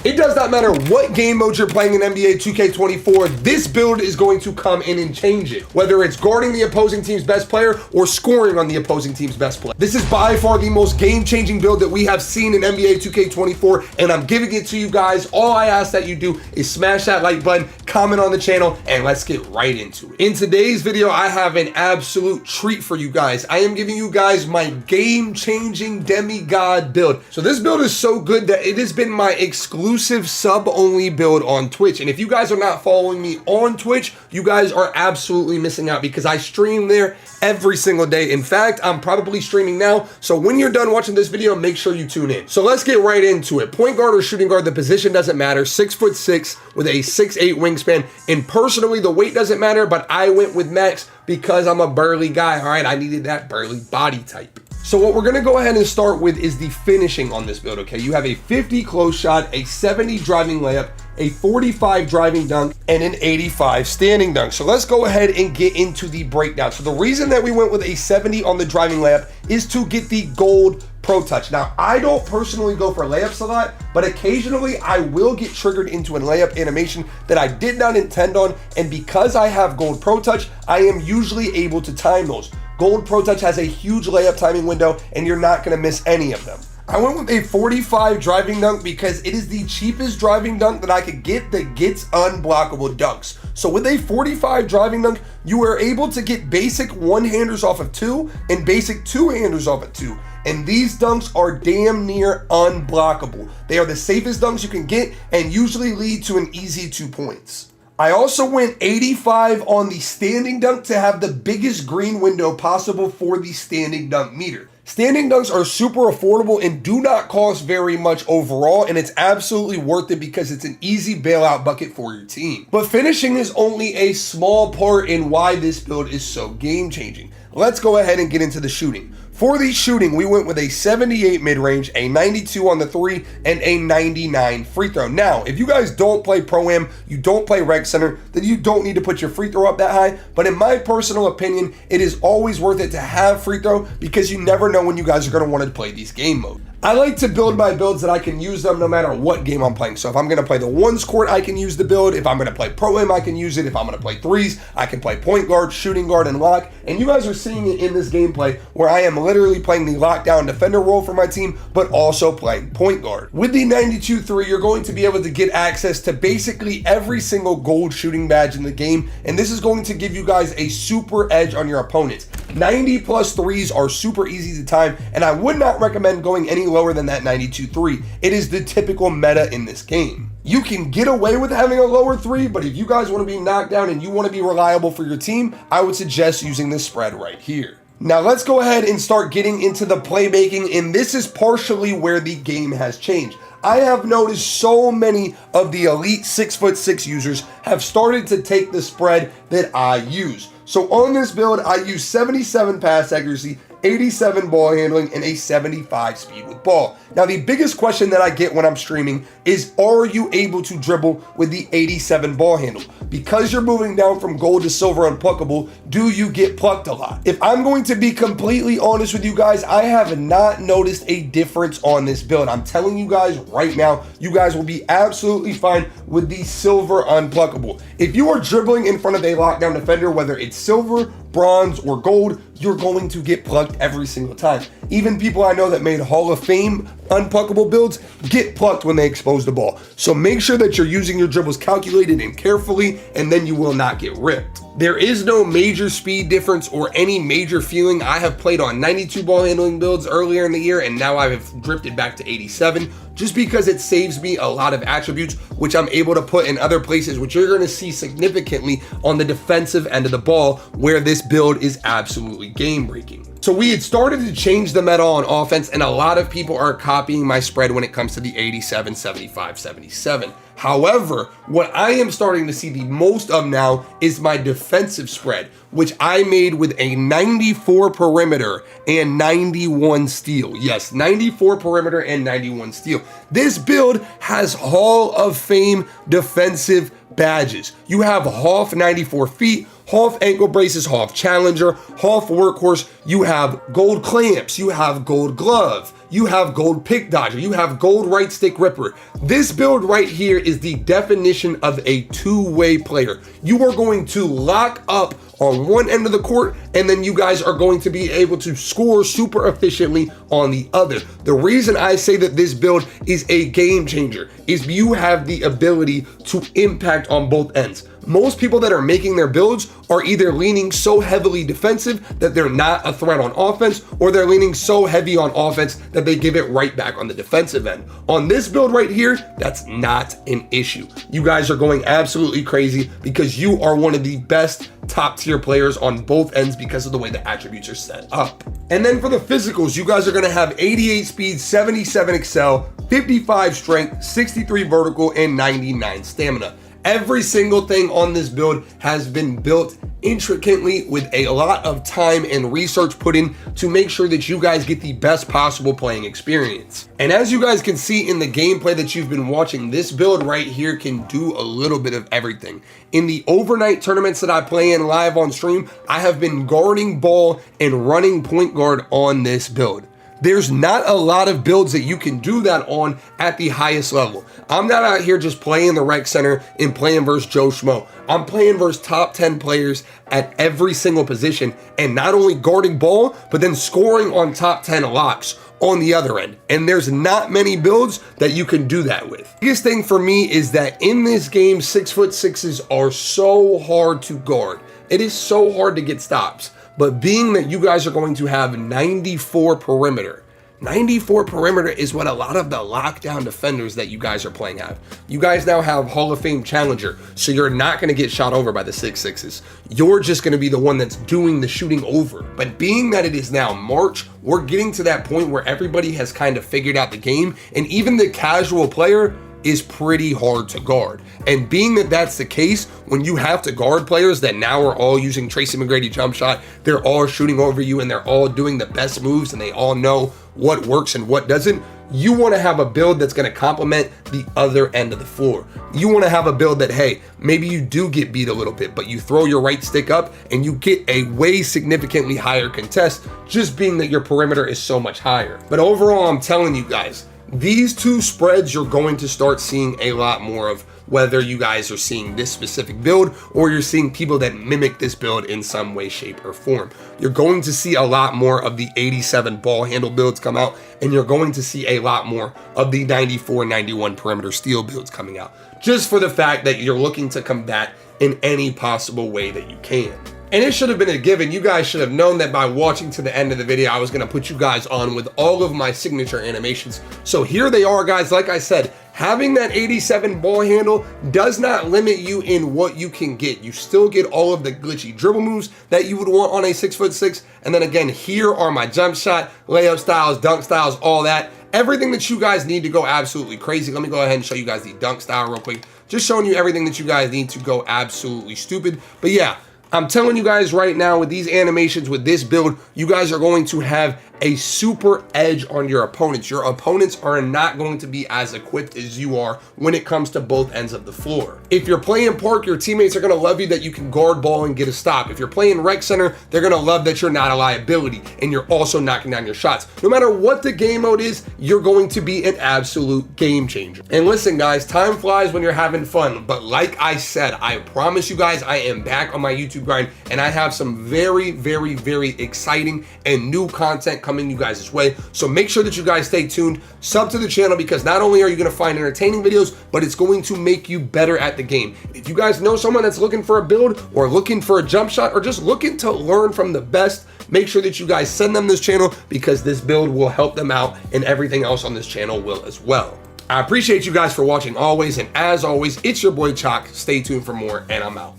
It does not matter what game mode you're playing in NBA 2K24, this build is going to come in and change it. Whether it's guarding the opposing team's best player or scoring on the opposing team's best player. This is by far the most game-changing build that we have seen in NBA 2K24, and I'm giving it to you guys. All I ask that you do is smash that like button, comment on the channel, and let's get right into it. In today's video, I have an absolute treat for you guys. I am giving you guys my game-changing DEMI-GOD build. So this build is so good that it has been my exclusive sub-only build on Twitch. And if you guys are not following me on Twitch, you guys are absolutely missing out because I stream there every single day. In fact, I'm probably streaming now. So when you're done watching this video, make sure you tune in. So let's get right into it. Point guard or shooting guard, the position doesn't matter. 6'6" with a 6'8" wingspan. And personally, the weight doesn't matter, but I went with max because I'm a burly guy. All right, I needed that burly body type. So what we're gonna go ahead and start with is the finishing on this build, okay? You have a 50 close shot, a 70 driving layup, a 45 driving dunk, and an 85 standing dunk. So let's go ahead and get into the breakdown. So the reason that we went with a 70 on the driving layup is to get the gold pro touch. Now, I don't personally go for layups a lot, but occasionally I will get triggered into a layup animation that I did not intend on, and because I have gold pro touch, I am usually able to time those. Gold Pro Touch has a huge layup timing window, and you're not gonna miss any of them. I went with a 45 driving dunk because it is the cheapest driving dunk that I could get that gets unblockable dunks. So with a 45 driving dunk, you are able to get basic one-handers off of 2 and basic two-handers off of 2. And these dunks are damn near unblockable. They are the safest dunks you can get and usually lead to an easy 2 points. I also went 85 on the standing dunk to have the biggest green window possible for the standing dunk meter. Standing dunks are super affordable and do not cost very much overall, and it's absolutely worth it because it's an easy bailout bucket for your team. But finishing is only a small part in why this build is so game-changing. Let's go ahead and get into the shooting. For the shooting, we went with a 78 mid-range, a 92 on the 3, and a 99 free throw. Now, if you guys don't play Pro-Am, you don't play Rec Center, then you don't need to put your free throw up that high. But in my personal opinion, it is always worth it to have free throw because you never know when you guys are going to want to play these game modes. I like to build my builds that I can use them no matter what game I'm playing. So if I'm going to play the ones court, I can use the build. If I'm going to play Pro-Am, I can use it. If I'm going to play threes, I can play point guard, shooting guard, and lock. And you guys are seeing it in this gameplay where I am literally playing the lockdown defender role for my team, but also playing point guard. With the 92-3, you're going to be able to get access to basically every single gold shooting badge in the game. And this is going to give you guys a super edge on your opponents. 90+ threes are super easy to time, and I would not recommend going any lower than that 92-3. It is the typical meta in this game. You can get away with having a lower 3, but if you guys want to be knocked down and you want to be reliable for your team, I would suggest using this spread right here. Now let's go ahead and start getting into the playmaking, and this is partially where the game has changed. I have noticed so many of the elite 6'6" users have started to take the spread that I use. So on this build, I use 77 pass accuracy, 87 ball handling, and a 75 speed with ball. Now, the biggest question that I get when I'm streaming is, are you able to dribble with the 87 ball handle? Because you're moving down from gold to silver unpluckable, do you get plucked a lot? If I'm going to be completely honest with you guys, I have not noticed a difference on this build. I'm telling you guys right now, you guys will be absolutely fine with the silver unpluckable. If you are dribbling in front of a lockdown defender, whether it's silver, bronze, or gold, you're going to get plucked every single time. Even people I know that made Hall of Fame unpluckable builds get plucked when they expose the ball. So make sure that you're using your dribbles calculated and carefully, and then you will not get ripped. There is no major speed difference or any major feeling. I have played on 92 ball handling builds earlier in the year, and now I have drifted back to 87 just because it saves me a lot of attributes, which I'm able to put in other places, which you're going to see significantly on the defensive end of the ball, where this build is absolutely game breaking. So we had started to change the meta on offense, and a lot of people are copying my spread when it comes to the 87, 75, 77. However, what I am starting to see the most of now is my defensive spread, which I made with a 94 perimeter and 91 steal. Yes, 94 perimeter and 91 steal. This build has Hall of Fame defensive badges. You have Hoff 94 feet, Hoff ankle braces, Hoff Challenger, Hoff Workhorse. You have gold clamps, you have gold glove, you have gold pick dodger, you have gold right stick ripper. This build right here is the definition of a two-way player. You are going to lock up on one end of the court, and then you guys are going to be able to score super efficiently on the other. The reason I say that this build is a game changer is you have the ability to impact on both ends. Most people that are making their builds are either leaning so heavily defensive that they're not a threat on offense, or they're leaning so heavy on offense that they give it right back on the defensive end. On this build right here, that's not an issue. You guys are going absolutely crazy because you are one of the best top tier players on both ends because of the way the attributes are set up. And then for the physicals, you guys are going to have 88 speed, 77 excel, 55 strength, 63 vertical, and 99 stamina. Every single thing on this build has been built intricately with a lot of time and research put in to make sure that you guys get the best possible playing experience. And as you guys can see in the gameplay that you've been watching, this build right here can do a little bit of everything. In the overnight tournaments that I play in live on stream, I have been guarding ball and running point guard on this build. There's not a lot of builds that you can do that on at the highest level. I'm not out here just playing the rec center and playing versus Joe Schmo. I'm playing versus top 10 players at every single position, and not only guarding ball, but then scoring on top 10 locks on the other end. And there's not many builds that you can do that with. The biggest thing for me is that in this game, 6'6" are so hard to guard. It is so hard to get stops. But being that you guys are going to have 94 perimeter, 94 perimeter is what a lot of the lockdown defenders that you guys are playing have. You guys now have Hall of Fame challenger, so you're not going to get shot over by the 6'6". You're just going to be the one that's doing the shooting over. But being that it is now March, we're getting to that point where everybody has kind of figured out the game, and even the casual player is pretty hard to guard. And being that that's the case, when you have to guard players that now are all using Tracy McGrady jump shot, they're all shooting over you and they're all doing the best moves and they all know what works and what doesn't, you want to have a build that's going to complement the other end of the floor. You want to have a build that, hey, maybe you do get beat a little bit, but you throw your right stick up and you get a way significantly higher contest, just being that your perimeter is so much higher. But overall, I'm telling you guys, these two spreads you're going to start seeing a lot more of, whether you guys are seeing this specific build or you're seeing people that mimic this build in some way, shape, or form. You're going to see a lot more of the 87 ball handle builds come out, and you're going to see a lot more of the 94, 91 perimeter steal builds coming out, just for the fact that you're looking to combat in any possible way that you can. And it should have been a given. You guys should have known that by watching to the end of the video, I was going to put you guys on with all of my signature animations. So here they are, guys. Like I said, having that 87 ball handle does not limit you in what you can get. You still get all of the glitchy dribble moves that you would want on a 6'6". And then again, here are my jump shot, layup styles, dunk styles, all that. Everything that you guys need to go absolutely crazy. Let me go ahead and show you guys the dunk style real quick. Just showing you everything that you guys need to go absolutely stupid. But yeah, I'm telling you guys right now, with these animations, with this build, you guys are going to have a super edge on your opponents. Your opponents are not going to be as equipped as you are when it comes to both ends of the floor. If you're playing Park, your teammates are going to love you that you can guard ball and get a stop. If you're playing Rec Center, they're going to love that you're not a liability and you're also knocking down your shots. No matter what the game mode is, you're going to be an absolute game changer. And listen, guys, time flies when you're having fun. But like I said, I promise you guys, I am back on my YouTube grind, and I have some very, very, very exciting and new content coming you guys' way. So make sure that you guys stay tuned, sub to the channel, because not only are you going to find entertaining videos, but it's going to make you better at the game. If you guys know someone that's looking for a build or looking for a jump shot or just looking to learn from the best, make sure that you guys send them this channel, because this build will help them out and everything else on this channel will as well. I appreciate you guys for watching always, and as always, it's your boy Chalk. Stay tuned for more, and I'm out.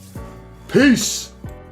Peace.